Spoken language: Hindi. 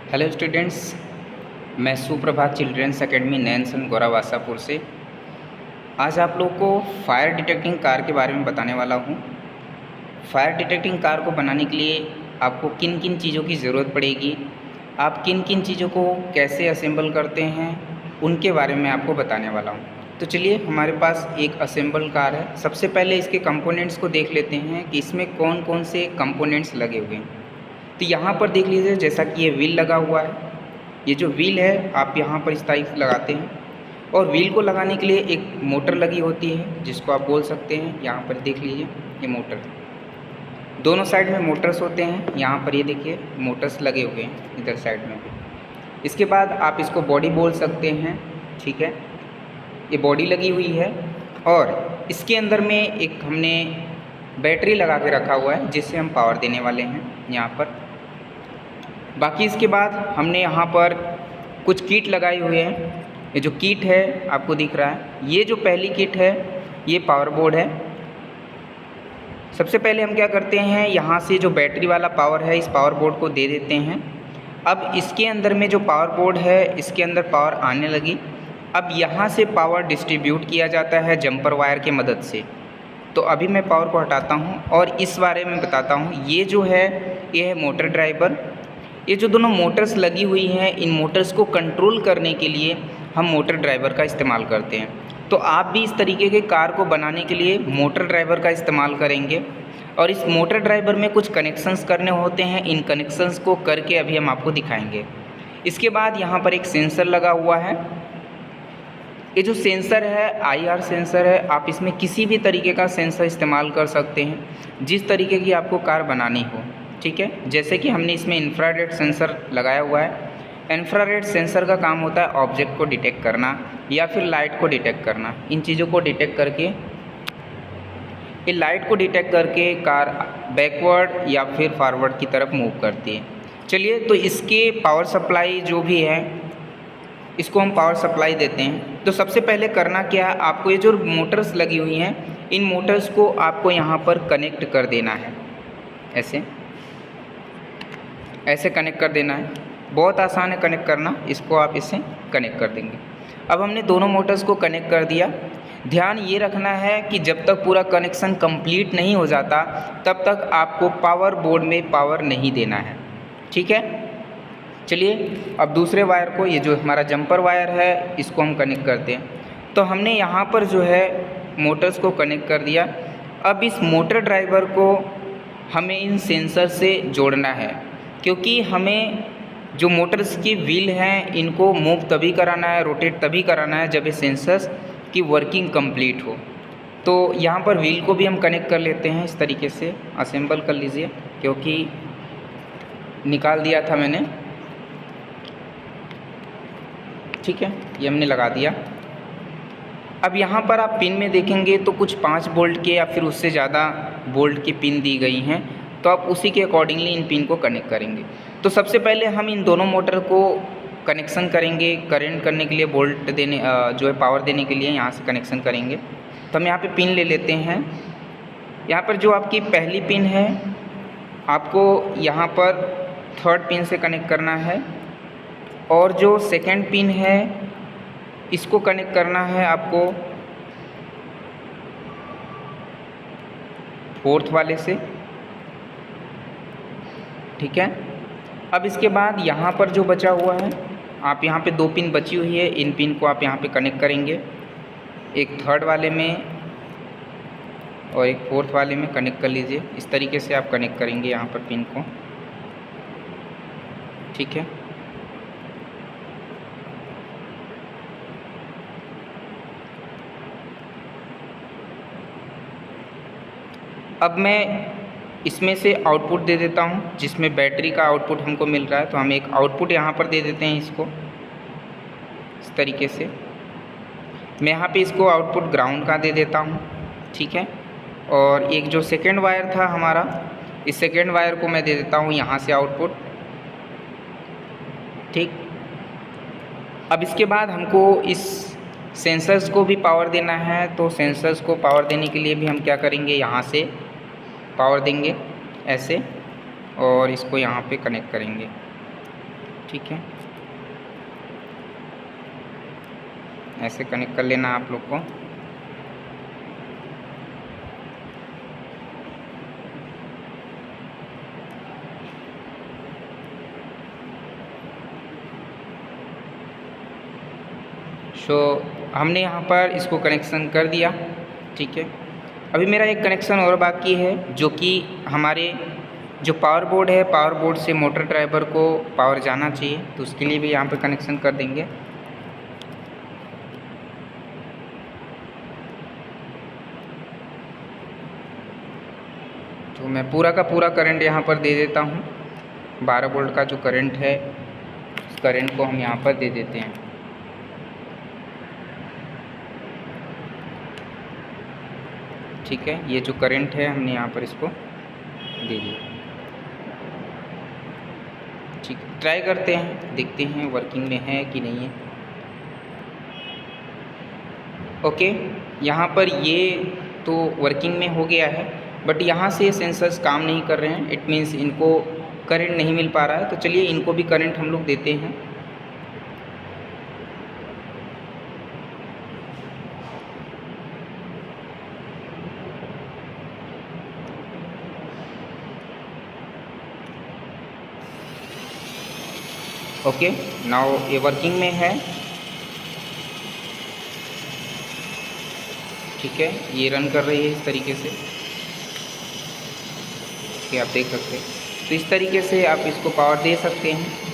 हेलो स्टूडेंट्स, मैं सुप्रभात चिल्ड्रंस एकेडमी नैनसन गौरव आशापुर से आज आप लोग को फायर डिटेक्टिंग कार के बारे में बताने वाला हूँ। फायर डिटेक्टिंग कार को बनाने के लिए आपको किन किन चीज़ों की ज़रूरत पड़ेगी, आप किन किन चीज़ों को कैसे असेंबल करते हैं, उनके बारे में आपको बताने वाला हूँ। तो चलिए, हमारे पास एक असेंबल कार है। सबसे पहले इसके कंपोनेंट्स को देख लेते हैं कि इसमें कौन कौन से कंपोनेंट्स लगे हुए हैं। तो यहाँ पर देख लीजिए, जैसा कि ये व्हील लगा हुआ है। ये जो व्हील है आप यहाँ पर इस टाइप लगाते हैं, और व्हील को लगाने के लिए एक मोटर लगी होती है जिसको आप बोल सकते हैं। यहाँ पर देख लीजिए, ये मोटर है। दोनों साइड में मोटर्स होते हैं। यहाँ पर ये देखिए मोटर्स लगे हुए हैं इधर साइड में भी। इसके बाद आप इसको बॉडी बोल सकते हैं, ठीक है। ये बॉडी लगी हुई है और इसके अंदर में एक हमने बैटरी लगा के रखा हुआ है जिससे हम पावर देने वाले हैं यहाँ पर। बाकी इसके बाद हमने यहाँ पर कुछ किट लगाई हुई है। ये जो किट है आपको दिख रहा है, ये जो पहली किट है ये पावर बोर्ड है। सबसे पहले हम क्या करते हैं, यहाँ से जो बैटरी वाला पावर है इस पावर बोर्ड को दे देते हैं। अब इसके अंदर में जो पावर बोर्ड है इसके अंदर पावर आने लगी। अब यहाँ से पावर डिस्ट्रीब्यूट किया जाता है जंपर वायर की मदद से। तो अभी मैं पावर को हटाता हूँ और इस बारे में बताता हूँ। ये जो है ये है मोटर ड्राइवर। ये जो दोनों मोटर्स लगी हुई हैं, इन मोटर्स को कंट्रोल करने के लिए हम मोटर ड्राइवर का इस्तेमाल करते हैं। तो आप भी इस तरीके के कार को बनाने के लिए मोटर ड्राइवर का इस्तेमाल करेंगे, और इस मोटर ड्राइवर में कुछ कनेक्शंस करने होते हैं। इन कनेक्शंस को करके अभी हम आपको दिखाएंगे। इसके बाद यहाँ पर एक सेंसर लगा हुआ है। ये जो सेंसर है IR सेंसर है। आप इसमें किसी भी तरीके का सेंसर इस्तेमाल कर सकते हैं जिस तरीके की आपको कार बनानी हो, ठीक है। जैसे कि हमने इसमें इंफ्रारेड सेंसर लगाया हुआ है। इंफ्रारेड सेंसर का काम होता है ऑब्जेक्ट को डिटेक्ट करना या फिर लाइट को डिटेक्ट करना। इन चीज़ों को डिटेक्ट करके, ये लाइट को डिटेक्ट करके कार बैकवर्ड या फिर फॉरवर्ड की तरफ मूव करती है। चलिए, तो इसके पावर सप्लाई जो भी है इसको हम पावर सप्लाई देते हैं। तो सबसे पहले करना क्या है, आपको ये जो मोटर्स लगी हुई हैं इन मोटर्स को आपको यहाँ पर कनेक्ट कर देना है। ऐसे ऐसे कनेक्ट कर देना है। बहुत आसान है कनेक्ट करना, इसको आप इससे कनेक्ट कर देंगे। अब हमने दोनों मोटर्स को कनेक्ट कर दिया। ध्यान ये रखना है कि जब तक पूरा कनेक्शन कंप्लीट नहीं हो जाता तब तक आपको पावर बोर्ड में पावर नहीं देना है, ठीक है। चलिए, अब दूसरे वायर को, ये जो हमारा जंपर वायर है इसको हम कनेक्ट करते हैं। तो हमने यहाँ पर जो है मोटर्स को कनेक्ट कर दिया। अब इस मोटर ड्राइवर को हमें इन सेंसर से जोड़ना है, क्योंकि हमें जो मोटर्स की व्हील हैं इनको मूव तभी कराना है, रोटेट तभी कराना है जब ये सेंसर्स की वर्किंग कंप्लीट हो। तो यहाँ पर व्हील को भी हम कनेक्ट कर लेते हैं। इस तरीके से असेंबल कर लीजिए, क्योंकि निकाल दिया था मैंने, ठीक है। ये हमने लगा दिया। अब यहाँ पर आप पिन में देखेंगे तो कुछ 5 बोल्ट के या फिर उससे ज़्यादा बोल्ट की पिन दी गई हैं। तो आप उसी के अकॉर्डिंगली इन पिन को कनेक्ट करेंगे। तो सबसे पहले हम इन दोनों मोटर को कनेक्शन करेंगे। करंट करने के लिए, बोल्ट देने जो है पावर देने के लिए यहाँ से कनेक्शन करेंगे। तो हम यहाँ पे पिन ले लेते हैं। यहाँ पर जो आपकी पहली पिन है आपको यहाँ पर 3rd पिन से कनेक्ट करना है, और जो 2nd पिन है इसको कनेक्ट करना है आपको 4th वाले से, ठीक है। अब इसके बाद यहाँ पर जो बचा हुआ है, आप यहाँ पे 2 पिन बची हुई है, इन पिन को आप यहाँ पे कनेक्ट करेंगे। एक 3rd वाले में और एक 4th वाले में कनेक्ट कर लीजिए। इस तरीके से आप कनेक्ट करेंगे यहाँ पर पिन को, ठीक है। अब मैं इसमें से आउटपुट दे देता हूँ, जिसमें बैटरी का आउटपुट हमको मिल रहा है। तो हम एक आउटपुट यहाँ पर दे देते हैं इसको, इस तरीके से। मैं यहाँ पे इसको आउटपुट ग्राउंड का दे देता हूँ, ठीक है। और एक जो 2nd वायर था हमारा, इस 2nd वायर को मैं दे देता हूँ यहाँ से आउटपुट, ठीक। अब इसके बाद हमको इस सेंसर्स को भी पावर देना है। तो सेंसर्स को पावर देने के लिए भी हम क्या करेंगे, यहाँ से पावर देंगे ऐसे, और इसको यहाँ पे कनेक्ट करेंगे। ठीक है, ऐसे कनेक्ट कर लेना आप लोग को। हमने यहाँ पर इसको कनेक्शन कर दिया। ठीक है, अभी मेरा एक कनेक्शन और बाकी है, जो कि हमारे जो पावर बोर्ड है, पावर बोर्ड से मोटर ड्राइवर को पावर जाना चाहिए, तो उसके लिए भी यहाँ पर कनेक्शन कर देंगे। तो मैं पूरा का पूरा करंट यहाँ पर दे देता हूँ। 12 वोल्ट का जो करंट है, उस करंट को हम यहाँ पर दे देते हैं। ठीक है, ये जो करंट है हमने यहाँ पर इसको दे दिया। ठीक, ट्राई करते हैं, देखते हैं वर्किंग में है कि नहीं है। ओके, यहाँ पर ये तो वर्किंग में हो गया है, बट यहाँ से सेंसर्स काम नहीं कर रहे हैं। इट मीन्स इनको करंट नहीं मिल पा रहा है। तो चलिए इनको भी करंट हम लोग देते हैं। ओके, नाउ ये वर्किंग में है। ठीक है, ये रन कर रही है इस तरीके से। ओके, आप देख सकते हैं। तो इस तरीके से आप इसको पावर दे सकते हैं।